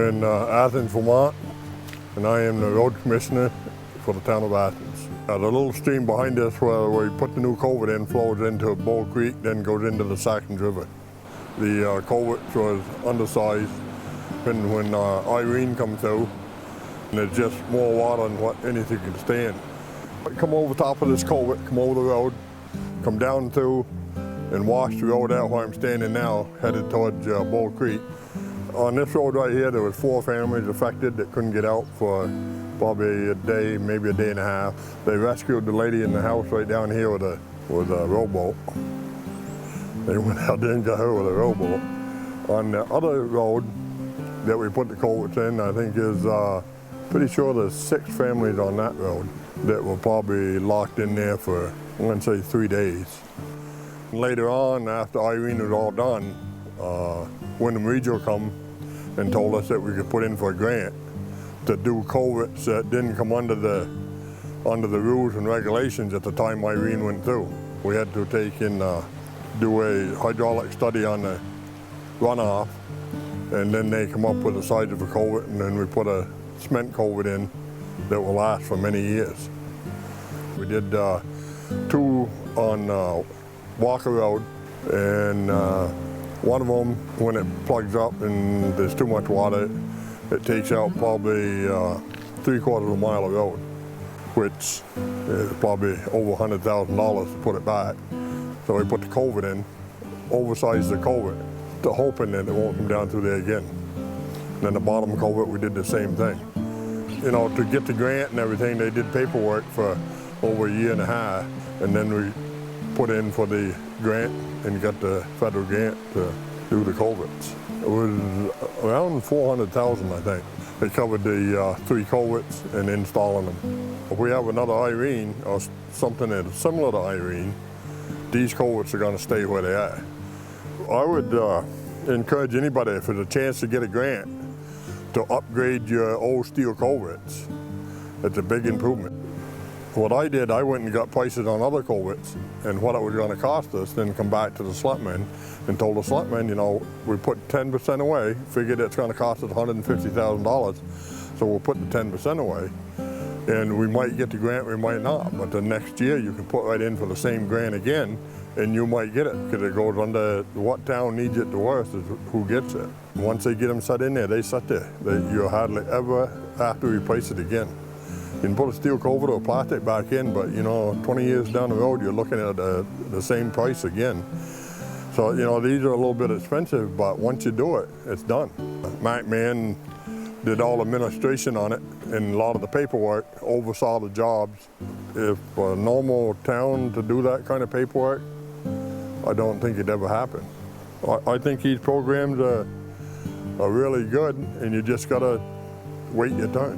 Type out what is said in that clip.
We're in Athens, Vermont, and I am the road commissioner for the town of Athens. The little stream behind us where we put the new culvert in flows into Bull Creek, then goes into the Saxons River. The culvert was undersized, and when Irene come through, and there's just more water than what anything can stand. Come over top of this culvert, come over the road, come down through, and wash the road out where I'm standing now, headed towards Bull Creek. On this road right here, there was 4 families affected that couldn't get out for probably a day, maybe a day and a half. They rescued the lady in the house right down here with a rowboat. They went out there and got her with a rowboat. On the other road that we put the culverts in, I think is pretty sure there's 6 families on that road that were probably locked in there for, I'm gonna say 3 days. Later on, after Irene was all done, Wyndham Regional come and told us that we could put in for a grant to do culverts that didn't come under the rules and regulations at the time Irene went through. We had to take and do a hydraulic study on the runoff, and then they come up with the size of a culvert, and then we put a cement culvert in that will last for many years. We did 2 on Walker Road, and one of them, when it plugs up and there's too much water, it takes out probably 3/4 of a mile of road, which is probably over $100,000 to put it back. So we put the culvert in, oversized the culvert, hoping that it won't come down through there again. And then the bottom culvert, we did the same thing. You know, to get the grant and everything, they did paperwork for over a year and a half, and then we put in for the grant and got the federal grant to do the culverts. It was around $400,000, I think. They covered the 3 culverts and installing them. If we have another Irene or something that's similar to Irene, these culverts are going to stay where they are. I would encourage anybody, if there's a chance to get a grant, to upgrade your old steel culverts. It's a big improvement. What I did, I went and got prices on other culverts and what it was going to cost us, then come back to the selectmen and told the selectmen, you know, we put 10% away, figured it's going to cost us $150,000, so we'll put the 10% away. And we might get the grant, we might not, but the next year you can put right in for the same grant again, and you might get it, because it goes under what town needs it the worst is who gets it. Once they get them set in there, they sit there. You hardly ever have to replace it again. You can put a steel culvert or plastic back in, but you know, 20 years down the road, you're looking at the same price again. So, you know, these are a little bit expensive, but once you do it, it's done. Mac Mann did all the administration on it and a lot of the paperwork, oversaw the jobs. If a normal town to do that kind of paperwork, I don't think it'd ever happen. I think these programs are really good, and you just gotta wait your turn.